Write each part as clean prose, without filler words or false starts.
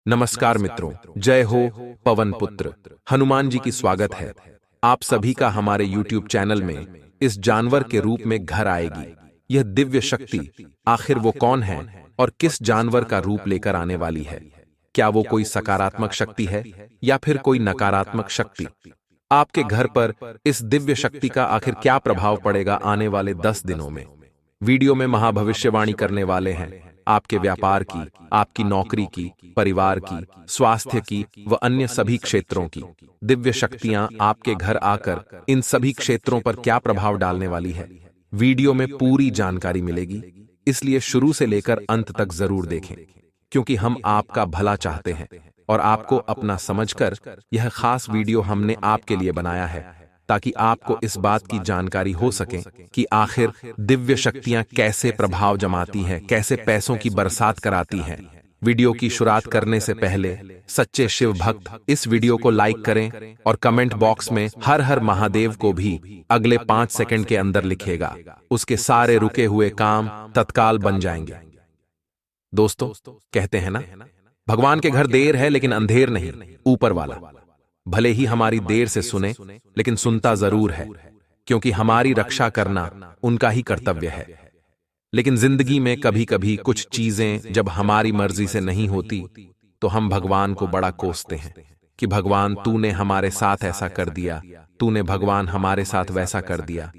नमस्कार मित्रों, जय हो पवन पुत्र हनुमान जी की स्वागत है। आप सभी का हमारे YouTube चैनल में इस जानवर के रूप में घर आएगी यह दिव्य शक्ति। आखिर वो कौन है और किस जानवर का रूप लेकर आने वाली है? क्या वो कोई सकारात्मक शक्ति है या फिर कोई नकारात्मक शक्ति? आपके घर पर इस दिव्य शक्ति का आखिर क्या प्रभाव पड़ेगा आने वाले 10 दिनों में? वीडियो में महाभविष्यवाणी करने वाले हैं आपके व्यापार की, आपकी नौकरी की, परिवार की, स्वास्थ्य की व अन्य सभी क्षेत्रों की। दिव्य शक्तियां आपके घर आकर इन सभी क्षेत्रों पर क्या प्रभाव डालने वाली है, वीडियो में पूरी जानकारी मिलेगी। इसलिए शुरू से लेकर अंत तक जरूर देखें, क्योंकि हम आपका भला चाहते हैं और आपको अपना समझकर यह खास वीडियो हमने आपके लिए बनाया है, ताकि आपको इस बात की जानकारी हो सके कि आखिर दिव्य शक्तियां कैसे प्रभाव जमाती हैं, कैसे पैसों की बरसात कराती हैं। वीडियो की शुरुआत करने से पहले सच्चे शिव भक्त इस वीडियो को लाइक करें और कमेंट बॉक्स में हर हर महादेव को भी अगले 5 सेकंड के अंदर लिखेगा। उसके सारे रुके हुए काम तत्काल बन जाएंगे। दोस्तों, कहते हैं ना, भगवान के घर देर है लेकिन अंधेर नहीं। ऊपर वाला भले ही हमारी देर से सुने, लेकिन सुनता जरूर है, क्योंकि हमारी रक्षा करना उनका ही कर्तव्य है। लेकिन जिंदगी में कभी कभी कुछ चीजें जब हमारी मर्जी से नहीं होती, तो हम भगवान को बड़ा कोसते हैं कि भगवान तूने हमारे साथ ऐसा कर दिया, तूने भगवान हमारे साथ वैसा कर दिया।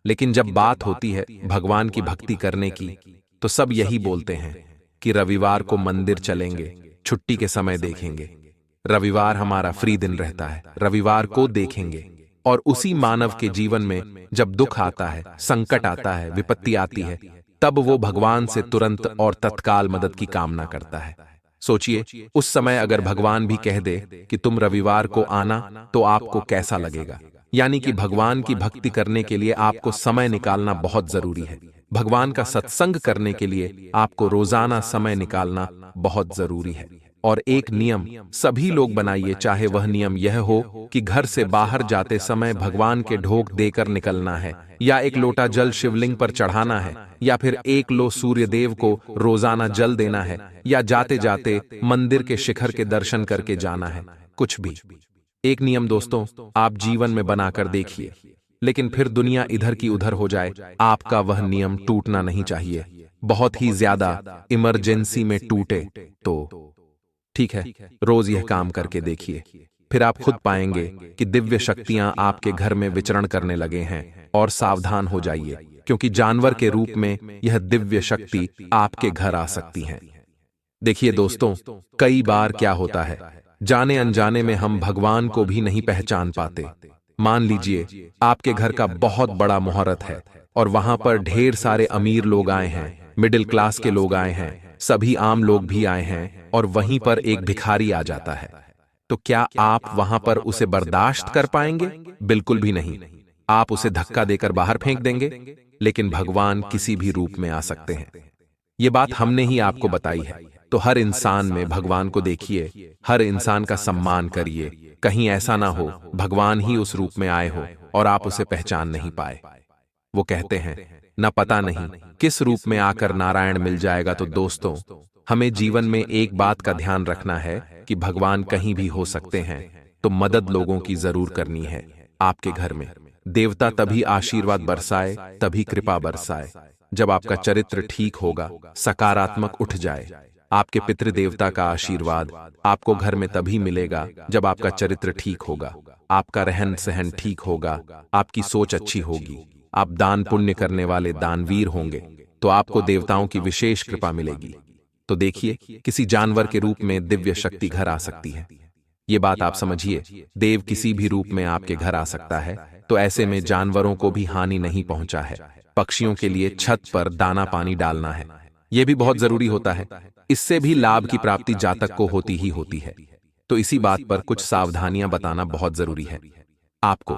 लेकिन जब बात होती है भगवान की भक्ति करने की, तो सब यही बोलते हैं कि रविवार को मंदिर चलेंगे, छुट्टी के समय देखेंगे। रविवार हमारा फ्री दिन रहता है, रविवार को देखेंगे। और उसी मानव के जीवन में जब दुख आता है, संकट आता है, विपत्ति आती है, तब वो भगवान से तुरंत और तत्काल मदद की कामना करता है। सोचिए, उस समय अगर भगवान भी कह दे कि तुम रविवार को आना, तो आपको कैसा लगेगा? यानी कि भगवान की भक्ति करने के लिए आपको समय निकालना बहुत जरूरी है। भगवान का सत्संग करने के लिए आपको रोजाना समय निकालना बहुत जरूरी है। और एक नियम सभी लोग बनाइए, चाहे वह नियम यह हो कि घर से बाहर जाते समय भगवान के ढोक देकर निकलना है, या एक लोटा जल शिवलिंग पर चढ़ाना है, या फिर 1 लो सूर्यदेव को रोजाना जल देना है, या जाते जाते मंदिर के शिखर के दर्शन करके जाना है। कुछ भी एक नियम दोस्तों आप जीवन में बनाकर देखिए, लेकिन फिर दुनिया इधर की उधर हो जाए, आपका वह नियम टूटना नहीं चाहिए। बहुत ही ज्यादा इमरजेंसी में टूटे तो ठीक है, रोज यह काम करके देखिए, फिर आप खुद पाएंगे कि दिव्य शक्तियां आपके घर में विचरण करने लगे हैं। और सावधान हो जाइए, क्योंकि जानवर के रूप में यह दिव्य शक्ति आपके घर आ सकती हैं। देखिए दोस्तों, कई बार क्या होता है, जाने अनजाने में हम भगवान को भी नहीं पहचान पाते। मान लीजिए आपके घर का बहुत बड़ा मुहूर्त है और वहां पर ढेर सारे अमीर लोग आए हैं, मिडिल क्लास के लोग आए हैं, सभी आम लोग भी आए हैं, और वहीं पर एक भिखारी आ जाता है। तो क्या आप वहां पर उसे बर्दाश्त कर पाएंगे? बिल्कुल भी नहीं। आप उसे धक्का देकर बाहर फेंक देंगे। लेकिन भगवान किसी भी रूप में आ सकते हैं, ये बात हमने ही आपको बताई है। तो हर इंसान में भगवान को देखिए, हर इंसान का सम्मान करिए। कहीं ऐसा ना हो भगवान ही उस रूप में आए हो और आप उसे पहचान नहीं पाए। वो कहते हैं न पता नहीं किस रूप में आकर नारायण मिल जाएगा। तो दोस्तों, हमें जीवन में एक बात का ध्यान रखना है कि भगवान कहीं भी हो सकते हैं, तो मदद लोगों की जरूर करनी है। आपके घर में देवता तभी आशीर्वाद बरसाए, तभी कृपा बरसाए, जब आपका चरित्र ठीक होगा, सकारात्मक उठ जाए। आपके पितृदेवता का आशीर्वाद आपको घर में तभी मिलेगा जब आपका चरित्र ठीक होगा, आपका रहन सहन ठीक होगा, आपकी सोच अच्छी होगी, आप दान पुण्य करने वाले दानवीर होंगे, तो आपको देवताओं की विशेष कृपा मिलेगी। तो देखिए, किसी जानवर के रूप में दिव्य शक्ति घर आ सकती है। ये बात आप समझिए, देव किसी भी रूप में आपके घर आ सकता है। तो ऐसे में जानवरों को भी हानि नहीं पहुंचा है। पक्षियों के लिए छत पर दाना पानी डालना है, यह भी बहुत जरूरी होता है। इससे भी लाभ की प्राप्ति जातक को होती ही होती है। तो इसी बात पर कुछ सावधानियां बताना बहुत जरूरी है आपको,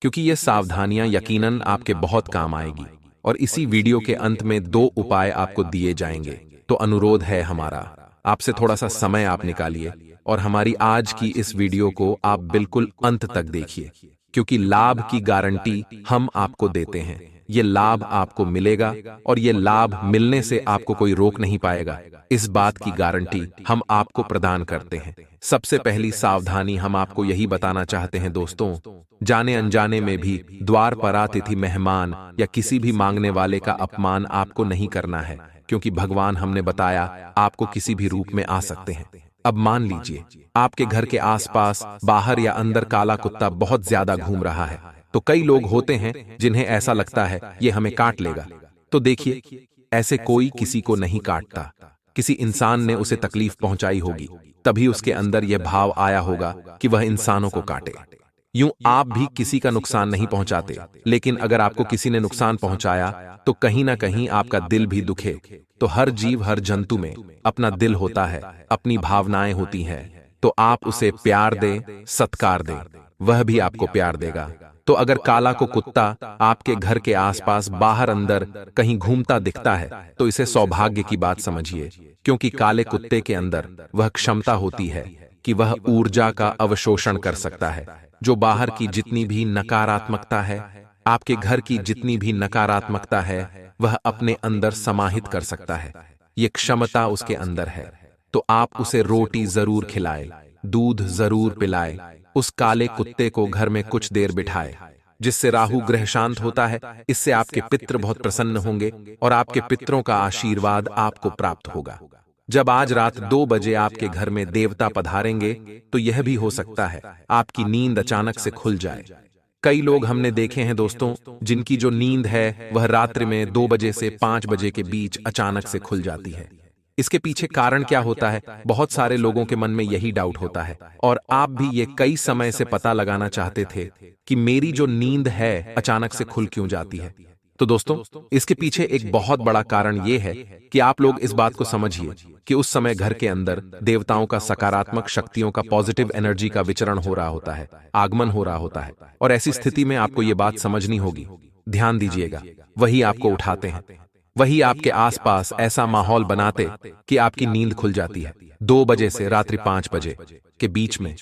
क्योंकि ये सावधानियां यकीनन आपके बहुत काम आएगी। और इसी वीडियो के अंत में 2 उपाय आपको दिए जाएंगे। तो अनुरोध है हमारा आपसे, थोड़ा सा समय आप निकालिए और हमारी आज की इस वीडियो को आप बिल्कुल अंत तक देखिए, क्योंकि लाभ की गारंटी हम आपको देते हैं। ये लाभ आपको मिलेगा और ये लाभ मिलने से आपको कोई रोक नहीं पाएगा। इस बात की गारंटी हम आपको प्रदान करते हैं। सबसे पहली सावधानी हम आपको यही बताना चाहते हैं दोस्तों, जाने अनजाने में भी द्वार पर अतिथि मेहमान या किसी भी मांगने वाले का अपमान आपको नहीं करना है, क्योंकि भगवान हमने बताया आपको किसी भी रूप में आ सकते हैं। अब मान लीजिए आपके घर के आसपास बाहर या अंदर काला कुत्ता बहुत ज्यादा घूम रहा है। तो कई लोग होते हैं जिन्हें ऐसा लगता है ये हमें काट लेगा। तो देखिए, ऐसे कोई किसी को नहीं काटता। किसी इंसान ने उसे तकलीफ पहुंचाई होगी, तभी उसके अंदर यह भाव आया होगा कि वह इंसानों को काटे। यूं आप भी किसी का नुकसान नहीं पहुंचाते, लेकिन अगर आपको किसी ने नुकसान पहुंचाया तो कहीं ना कहीं आपका दिल भी दुखे। तो हर जीव, हर जंतु में अपना दिल होता है, अपनी भावनाएं होती हैं। तो आप उसे प्यार दें, सत्कार दें, वह भी आपको प्यार देगा। तो अगर काला को कुत्ता आपके घर के आसपास बाहर अंदर कहीं घूमता दिखता है तो इसे सौभाग्य की बात समझिए, क्योंकि काले कुत्ते के अंदर वह क्षमता होती है कि वह ऊर्जा का अवशोषण कर सकता है। जो बाहर की जितनी भी नकारात्मकता है, आपके घर की जितनी भी नकारात्मकता है, वह अपने अंदर समाहित कर सकता है। ये क्षमता उसके अंदर है। तो आप उसे रोटी जरूर खिलाए, दूध जरूर पिलाए, उस काले कुत्ते को घर में कुछ देर बिठाए, जिससे राहु ग्रह शांत होता है। इससे आपके पितृ बहुत प्रसन्न होंगे और आपके पितरों का आशीर्वाद आपको प्राप्त होगा। जब आज रात 2 बजे आपके घर में देवता पधारेंगे तो यह भी हो सकता है आपकी नींद अचानक से खुल जाए। कई लोग हमने देखे हैं दोस्तों, जिनकी जो नींद है वह रात्रि में 2 बजे से 5 बजे के बीच अचानक से खुल जाती है। इसके पीछे कारण क्या होता है? बहुत सारे लोगों के मन में यही डाउट होता है, और आप भी ये कई समय से पता लगाना चाहते थे कि मेरी जो नींद है अचानक से खुल क्यों जाती है। तो दोस्तों, इसके पीछे एक बहुत बड़ा कारण यह है कि आप लोग इस बात को समझिए कि उस समय घर के अंदर देवताओं का, सकारात्मक शक्तियों का, पॉजिटिव एनर्जी का विचरण हो रहा होता है, आगमन हो रहा होता है। और ऐसी स्थिति में आपको ये बात समझनी होगी। ध्यान दीजिएगा, वही आपको उठाते हैं, वही आपके आसपास ऐसा माहौल बनाते कि आपकी नींद खुल जाती है 2 बजे से रात्रि 5 बजे के बीच में।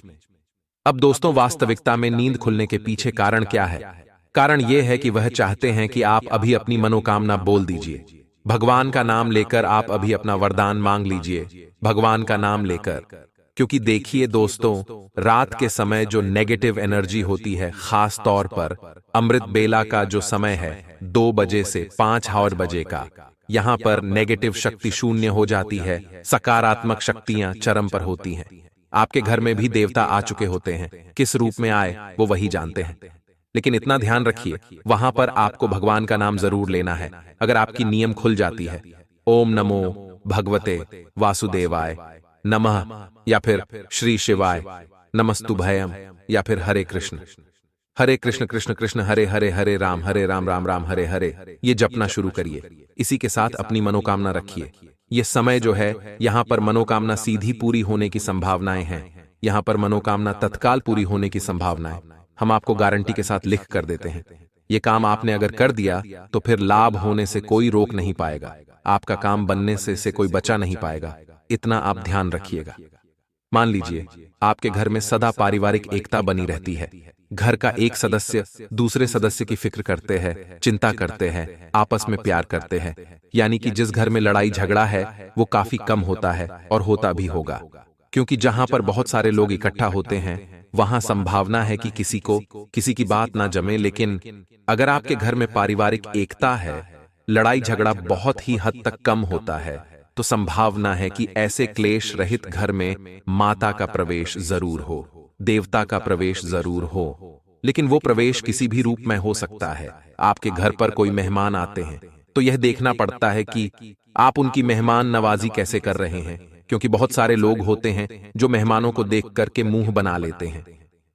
अब दोस्तों, वास्तविकता में नींद खुलने के पीछे कारण क्या है? कारण यह है कि वह चाहते हैं कि आप अभी अपनी मनोकामना बोल दीजिए। भगवान का नाम लेकर आप अभी अपना वरदान मांग लीजिए, भगवान का नाम लेकर। क्योंकि देखिए दोस्तों, रात के समय जो नेगेटिव एनर्जी होती है, खास तौर पर अमृत बेला का जो समय है 2 बजे से 5 बजे का, यहाँ पर नेगेटिव शक्ति शून्य हो जाती है, सकारात्मक शक्तियां चरम पर होती हैं। आपके घर में भी देवता आ चुके होते हैं, किस रूप में आए वो वही जानते हैं। लेकिन इतना ध्यान रखिए, वहां पर आपको भगवान का नाम जरूर लेना है। अगर आपकी नियम खुल जाती है, ओम नमो भगवते वासुदेवाय नमः, या फिर श्री शिवाय नमस्तुभयम, या फिर हरे कृष्ण कृष्ण कृष्ण हरे हरे, हरे राम राम राम हरे हरे, ये जपना शुरू करिए। इसी के साथ अपनी मनोकामना रखिए। ये समय जो है, यहाँ पर मनोकामना सीधी पूरी होने की संभावनाएं हैं। यहाँ पर मनोकामना तत्काल पूरी होने की संभावनाएं हम आपको गारंटी के साथ लिख कर देते हैं। ये काम आपने अगर कर दिया तो फिर लाभ होने से कोई रोक नहीं पाएगा, आपका काम बनने से कोई बचा नहीं पाएगा। इतना आप ध्यान रखिएगा। मान लीजिए आपके घर में सदा पारिवारिक एकता बनी रहती है, घर का एक सदस्य दूसरे सदस्य की फिक्र करते हैं, चिंता करते हैं, आपस में प्यार करते हैं, यानी कि जिस घर में लड़ाई झगड़ा है वो काफी कम होता है और होता भी होगा। क्योंकि जहां पर बहुत सारे लोग इकट्ठा होते हैं वहां संभावना है कि किसी की बात ना जमे। लेकिन अगर आपके घर में पारिवारिक एकता है, लड़ाई झगड़ा बहुत ही हद तक कम होता है, तो संभावना है कि ऐसे क्लेश रहित घर में माता का प्रवेश जरूर हो, देवता का प्रवेश जरूर हो। लेकिन वो प्रवेश किसी भी रूप में हो सकता है। आपके घर पर कोई मेहमान आते हैं तो यह देखना पड़ता है कि आप उनकी मेहमान नवाजी कैसे कर रहे हैं, क्योंकि बहुत सारे लोग होते हैं जो मेहमानों को देख करके मुंह बना लेते हैं।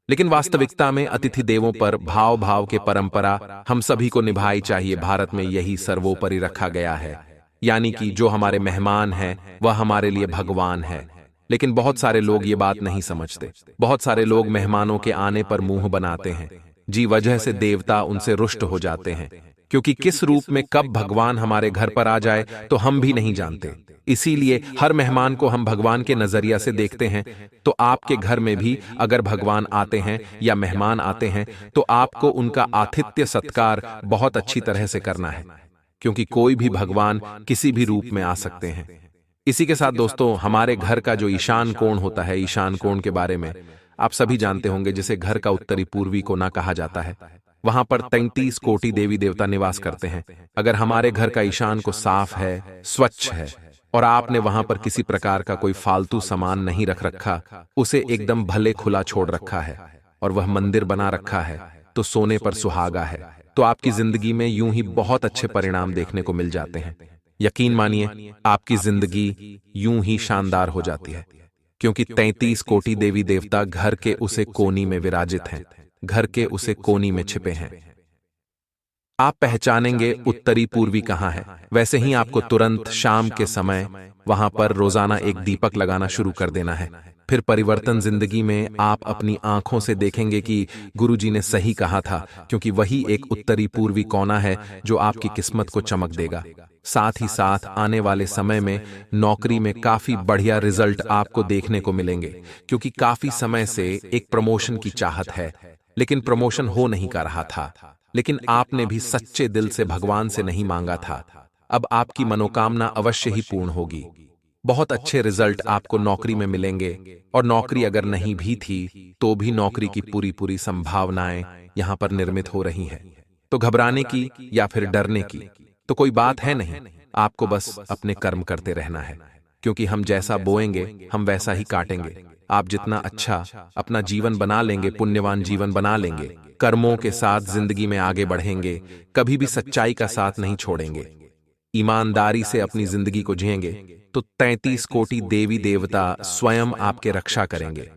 लेकिन वास्तविकता में अतिथि देवों पर भाव भाव के परंपरा हम सभी को निभाई चाहिए। भारत में यही सर्वोपरि रखा गया है, यानी कि जो हमारे मेहमान हैं वह हमारे लिए भगवान है। लेकिन बहुत सारे लोग ये बात नहीं समझते। बहुत सारे लोग मेहमानों के आने पर मुंह बनाते हैं, जी वजह से देवता उनसे रुष्ट हो जाते हैं। क्योंकि किस रूप में कब भगवान हमारे घर पर आ जाए तो हम भी नहीं जानते। इसीलिए हर मेहमान को हम भगवान के नजरिया से देखते हैं। तो आपके घर में भी अगर भगवान आते हैं या मेहमान आते हैं तो आपको उनका आतिथ्य सत्कार बहुत अच्छी तरह से करना है, क्योंकि कोई भी भगवान किसी भी रूप में आ सकते हैं। इसी के साथ दोस्तों, हमारे घर का जो ईशान कोण होता है, ईशान कोण के बारे में आप सभी जानते होंगे, जिसे घर का उत्तरी पूर्वी कोना कहा जाता है। वहां पर 33 कोटि देवी देवता निवास करते हैं। अगर हमारे घर का ईशान को साफ है, स्वच्छ है और आपने वहां पर किसी प्रकार का कोई फालतू सामान नहीं रख रखा, उसे एकदम भले खुला छोड़ रखा है और वह मंदिर बना रखा है, तो सोने पर सुहागा है, तो आपकी जिंदगी में यूं ही बहुत अच्छे परिणाम देखने को मिल जाते हैं। यकीन मानिए, आपकी जिंदगी यूं ही शानदार हो जाती है, क्योंकि 33 कोटि देवी देवता घर के उसे कोनी में विराजित हैं, घर के उसे कोनी में छिपे हैं। आप पहचानेंगे उत्तरी पूर्वी कहाँ है। वैसे ही आपको तुरंत शाम के समय वहां पर रोजाना एक दीपक लगाना शुरू कर देना है। फिर परिवर्तन जिंदगी में आप अपनी आंखों से देखेंगे कि गुरुजी ने सही कहा था, क्योंकि वही एक उत्तरी पूर्वी कोना है जो आपकी किस्मत को चमक देगा। साथ ही साथ आने वाले समय में नौकरी में काफी बढ़िया रिजल्ट आपको देखने को मिलेंगे, क्योंकि काफी समय से एक प्रमोशन की चाहत है, लेकिन प्रमोशन हो नहीं कर रहा था। लेकिन आपने भी सच्चे दिल से भगवान से नहीं मांगा था। अब आपकी मनोकामना अवश्य ही पूर्ण होगी। बहुत अच्छे रिजल्ट आपको नौकरी में मिलेंगे, और नौकरी अगर नहीं भी थी तो भी नौकरी की पूरी पूरी संभावनाएं यहां पर निर्मित हो रही हैं। तो घबराने की या फिर डरने की तो कोई बात है नहीं। आपको बस अपने कर्म करते रहना है, क्योंकि हम जैसा बोएंगे हम वैसा ही काटेंगे। आप जितना अच्छा अपना जीवन बना लेंगे, पुण्यवान जीवन बना लेंगे, कर्मों के साथ जिंदगी में आगे बढ़ेंगे, कभी भी सच्चाई का साथ नहीं छोड़ेंगे, ईमानदारी से अपनी जिंदगी को जिएंगे, तो 33 कोटि देवी देवता स्वयं आपके रक्षा करेंगे।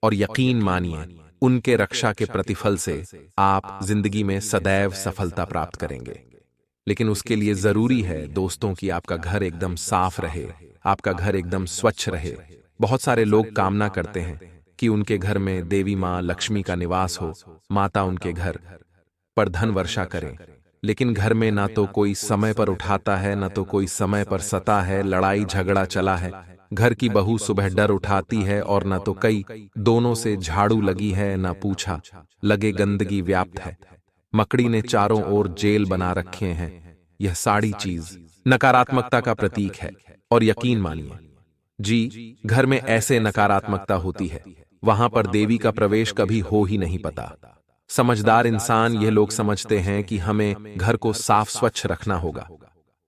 और यकीन मानिए, उनके रक्षा के प्रतिफल से आप जिंदगी में सदैव सफलता प्राप्त करेंगे। लेकिन उसके लिए जरूरी है दोस्तों कि आपका घर एकदम साफ रहे, आपका घर एकदम स्वच्छ रहे। बहुत सारे लोग कामना करते हैं कि उनके घर में देवी माँ लक्ष्मी का निवास हो, माता उनके घर पर धन वर्षा करें, लेकिन घर में ना तो कोई समय पर उठाता है, ना तो कोई समय पर सता है, लड़ाई झगड़ा चला है। घर की बहू सुबह डर उठाती है और ना तो कई दोनों से झाड़ू लगी है, ना पूछा लगे गंदगी व्याप्त है। मकड़ी ने चारों ओर जेल बना रखे हैं। यह सारी चीज नकारात्मकता का प्रतीक है। और यकीन मानिए जी, घर में ऐसे नकारात्मकता होती है, वहां पर देवी का प्रवेश कभी हो ही नहीं पाता। समझदार इंसान यह लोग समझते हैं कि हमें घर को साफ स्वच्छ रखना होगा,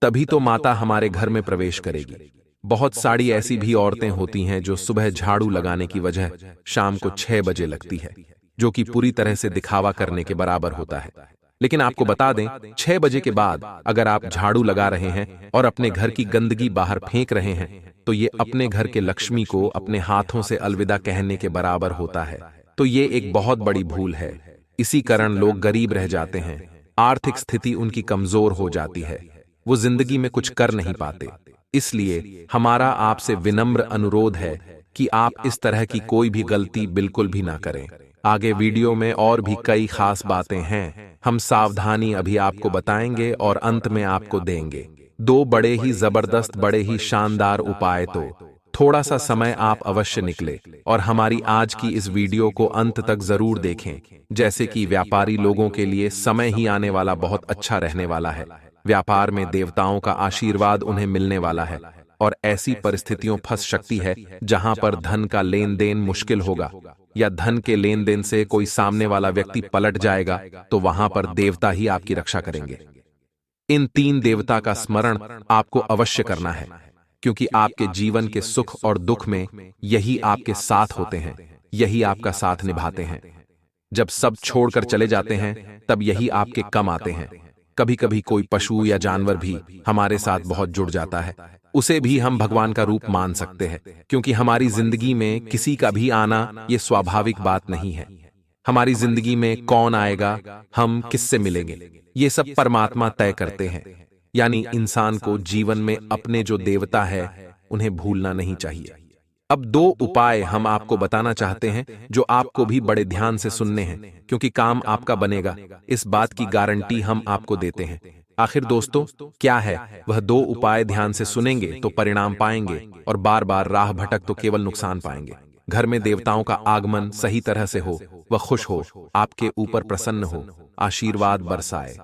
तभी तो माता हमारे घर में प्रवेश करेगी। बहुत सारी ऐसी भी औरतें होती हैं जो सुबह झाड़ू लगाने की वजह शाम को 6 बजे लगती है, जो कि पूरी तरह से दिखावा करने के बराबर होता है। लेकिन आपको बता दें, 6 बजे के बाद अगर आप झाड़ू लगा रहे हैं और अपने घर की गंदगी बाहर फेंक रहे हैं, तो ये अपने घर के लक्ष्मी को अपने हाथों से अलविदा कहने के बराबर होता है। तो ये एक बहुत बड़ी भूल है। इसी कारण लोग गरीब रह जाते हैं, आर्थिक स्थिति उनकी कमजोर हो जाती है, वो जिंदगी में कुछ कर नहीं पाते। इसलिए हमारा आपसे विनम्र अनुरोध है कि आप इस तरह की कोई भी गलती बिल्कुल भी ना करें। आगे वीडियो में और भी कई खास बातें हैं, हम सावधानी अभी आपको बताएंगे और अंत में आपको देंगे 2 बड़े ही जबरदस्त, बड़े ही शानदार उपाय। तो थोड़ा सा समय आप अवश्य निकले और हमारी आज की इस वीडियो को अंत तक जरूर देखें। जैसे कि व्यापारी लोगों के लिए समय ही आने वाला बहुत अच्छा रहने वाला है। व्यापार में देवताओं का आशीर्वाद उन्हें मिलने वाला है, और ऐसी परिस्थितियों फंस सकती है जहां पर धन का लेन देन मुश्किल होगा, या धन के लेन देन से कोई सामने वाला व्यक्ति पलट जाएगा, तो वहां पर देवता ही आपकी रक्षा करेंगे। इन 3 देवता का स्मरण आपको अवश्य करना है, क्योंकि आपके जीवन के सुख और दुख में यही आपके साथ होते हैं, यही आपका साथ निभाते हैं। जब सब छोड़कर चले जाते हैं तब यही आपके कम आते हैं। कभी कभी कोई पशु या जानवर भी हमारे साथ बहुत जुड़ जाता है, उसे भी हम भगवान का रूप मान सकते हैं, क्योंकि हमारी जिंदगी में किसी का भी आना ये स्वाभाविक बात नहीं है। हमारी जिंदगी में कौन आएगा, हम किससे मिलेंगे, ये सब परमात्मा तय करते हैं। यानी इंसान को जीवन में अपने जो देवता है उन्हें भूलना नहीं चाहिए। अब 2 उपाय हम आपको बताना चाहते हैं जो आपको भी बड़े ध्यान से सुनने हैं, क्योंकि काम आपका बनेगा, इस बात की गारंटी हम आपको देते हैं। आखिर दोस्तों, क्या है वह 2 उपाय? ध्यान से सुनेंगे तो परिणाम पाएंगे, और बार बार राह भटक तो केवल नुकसान पाएंगे। घर में देवताओं का आगमन सही तरह से हो, वह खुश हो, आपके ऊपर प्रसन्न हो, आशीर्वाद बरसाए।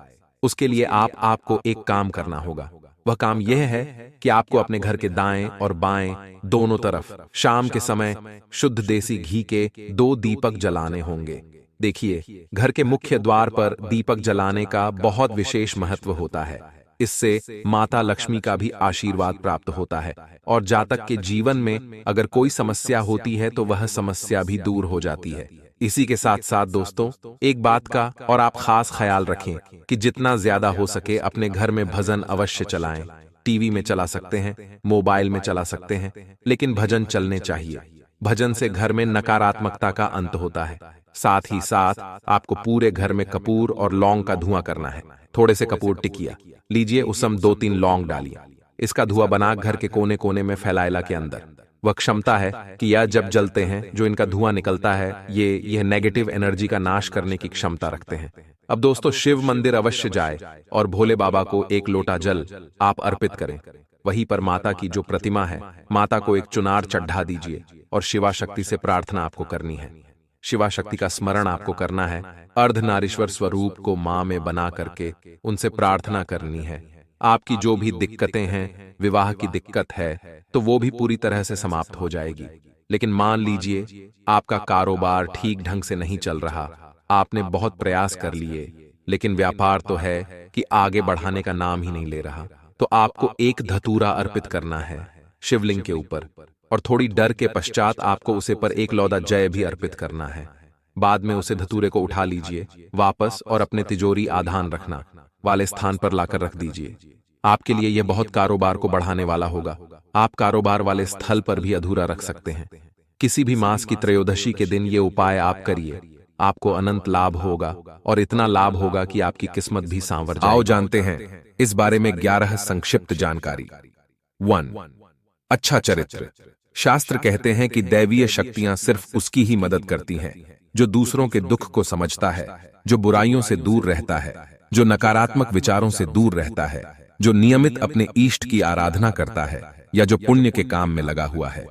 उसके लिए आपको एक काम करना होगा। वह काम यह है कि आपको अपने घर के दाएं और बाएं दोनों तरफ शाम के समय शुद्ध देसी घी के 2 दीपक जलाने होंगे। देखिए, घर के मुख्य द्वार पर दीपक जलाने का बहुत विशेष महत्व होता है। इससे माता लक्ष्मी का भी आशीर्वाद प्राप्त होता है, और जातक के जीवन में अगर कोई समस्या होती है तो वह समस्या भी दूर हो जाती है। इसी के साथ साथ दोस्तों, एक बात का और आप खास ख्याल रखें कि जितना ज्यादा हो सके अपने घर में भजन अवश्य चलाएं। टीवी में चला सकते हैं, मोबाइल में चला सकते हैं, लेकिन भजन चलने चाहिए। भजन से घर में नकारात्मकता का अंत होता है। साथ ही साथ आपको पूरे घर में कपूर और लौंग का धुआं करना है। थोड़े से कपूर टिकिया लीजिए, उसमें 2-3 लौंग डालिए। इसका धुआं बना घर के कोने कोने में फैलाएला के अंदर। वह क्षमता है कि यह जब जलते हैं, जो इनका धुआं निकलता है, यह नेगेटिव एनर्जी का नाश करने की क्षमता रखते हैं। अब दोस्तों, शिव मंदिर अवश्य जाए और भोले बाबा को 1 लोटा जल आप अर्पित करें। वहीं पर माता की जो प्रतिमा है, माता को एक चुनार चढ़ा दीजिए और शिवा शक्ति से प्रार्थना आपको करनी है। शिवा शक्ति का स्मरण आपको करना है। अर्धनारीश्वर स्वरूप को मां में बना करके उनसे प्रार्थना करनी है। आपकी जो भी दिक्कतें हैं, विवाह की दिक्कत है, तो वो भी पूरी तरह से समाप्त हो जाएगी। लेकिन मान लीजिए आपका कारोबार ठीक ढंग से नहीं चल रहा, आपने बहुत प्रयास कर लिए, लेकिन व्यापार तो है कि आगे बढ़ाने का नाम ही नहीं ले रहा, तो आपको एक धतूरा अर्पित करना है शिवलिंग के ऊपर, और थोड़ी डर के पश्चात आपको उसे पर 1 लौदा जय भी अर्पित करना है। बाद में उसे धतूरे को उठा लीजिए वापस और अपने तिजोरी आधान रखना वाले स्थान पर लाकर रख दीजिए। आपके लिए यह बहुत कारोबार को बढ़ाने वाला होगा। आप कारोबार वाले स्थल पर भी अधूरा रख सकते हैं। किसी भी मास की त्रयोदशी के दिन ये उपाय आप करिए, आपको अनंत लाभ होगा, और इतना लाभ होगा कि आपकी किस्मत भी सांवर जाएगी। आओ जानते हैं इस बारे में 11 संक्षिप्त जानकारी। 1. अच्छा चरित्र। शास्त्र कहते हैं कि दैवीय शक्तियां सिर्फ उसकी ही मदद करती हैं जो दूसरों के दुख को समझता है, जो बुराइयों से दूर रहता है, जो नकारात्मक विचारों से दूर रहता है, जो नियमित अपने इष्ट की आराधना करता है, या जो पुण्य के काम में लगा हुआ है।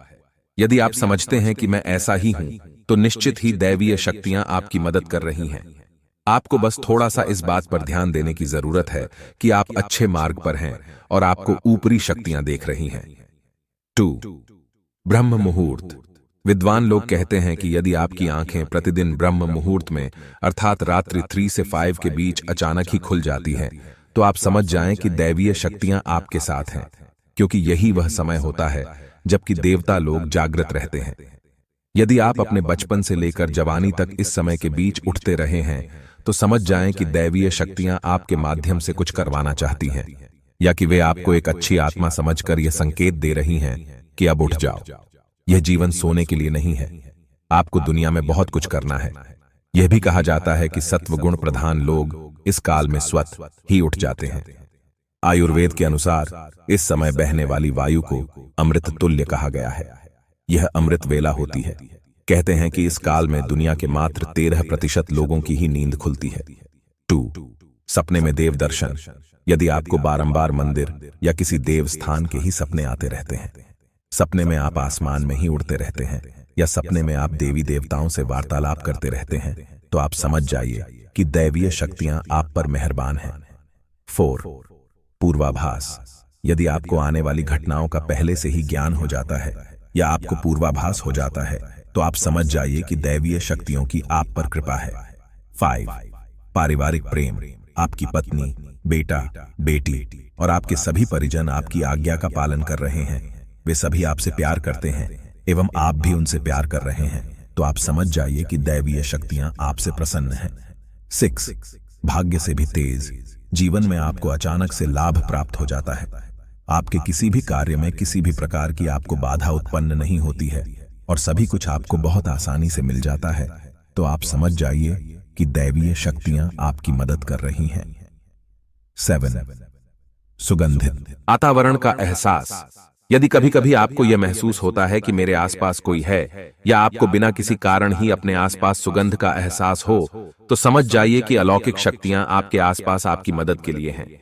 यदि आप समझते हैं कि मैं ऐसा ही हूं, तो निश्चित ही दैवीय शक्तियां आपकी मदद कर रही हैं। आपको बस थोड़ा सा इस बात पर ध्यान देने की जरूरत है कि आप अच्छे मार्ग पर हैं और आपको ऊपरी शक्तियां देख रही हैं। 2. ब्रह्म मुहूर्त। विद्वान लोग कहते हैं कि यदि आपकी आंखें प्रतिदिन ब्रह्म मुहूर्त में अर्थात रात्रि 3 से 5 के बीच अचानक ही खुल जाती हैं, तो आप समझ जाएं कि दैवीय शक्तियां आपके साथ हैं, क्योंकि यही वह समय होता है जबकि देवता लोग जागृत रहते हैं। यदि आप अपने बचपन से लेकर जवानी तक इस समय के बीच उठते रहे हैं, तो समझ जाएं कि दैवीय शक्तियां आपके माध्यम से कुछ करवाना चाहती हैं, या कि वे आपको एक अच्छी आत्मा समझकर यह संकेत दे रही हैं कि अब उठ जाओ। यह जीवन सोने के लिए नहीं है, आपको दुनिया में बहुत कुछ करना है। यह भी कहा जाता है कि सत्व गुण प्रधान लोग इस काल में स्वत ही उठ जाते हैं। आयुर्वेद के अनुसार इस समय बहने वाली वायु को अमृत तुल्य कहा गया है। यह अमृत वेला होती है। कहते हैं कि इस काल में दुनिया के मात्र 13% लोगों की ही नींद खुलती है। 2. सपने में देव दर्शन। यदि आपको बारंबार मंदिर या किसी देव स्थान के ही सपने आते रहते हैं, सपने में आप आसमान में ही उड़ते रहते हैं, या सपने में आप देवी देवताओं से वार्तालाप करते रहते हैं, तो आप समझ जाइए कि दैवीय शक्तियां आप पर मेहरबान हैं। 4. पूर्वाभास। यदि आपको आने वाली घटनाओं का पहले से ही ज्ञान हो जाता है या आपको पूर्वाभास हो जाता है, तो आप समझ जाइए कि दैवीय शक्तियों की आप पर कृपा है। 5. पारिवारिक प्रेम। आपकी पत्नी, बेटा, बेटी और आपके सभी परिजन आपकी आज्ञा का पालन कर रहे हैं। वे सभी आपसे प्यार करते हैं एवं आप भी उनसे प्यार कर रहे हैं, तो आप समझ जाइए कि दैवीय शक्तियां आपसे प्रसन्न हैं। 6. भाग्य से भी तेज। जीवन में आपको अचानक से लाभ प्राप्त हो जाता है। आपके किसी भी कार्य में किसी भी प्रकार की आपको बाधा उत्पन्न नहीं होती है और सभी कुछ आपको बहुत आसानी से मिल जाता है, तो आप समझ जाइए कि दैवीय शक्तियां आपकी मदद कर रही हैं। 7. सुगंधित वातावरण का एहसास। यदि कभी कभी आपको यह महसूस होता है कि मेरे आसपास कोई है, या आपको बिना किसी कारण ही अपने आसपास सुगंध का एहसास हो, तो समझ जाइए कि अलौकिक शक्तियां आपके आसपास आपकी मदद के लिए हैं।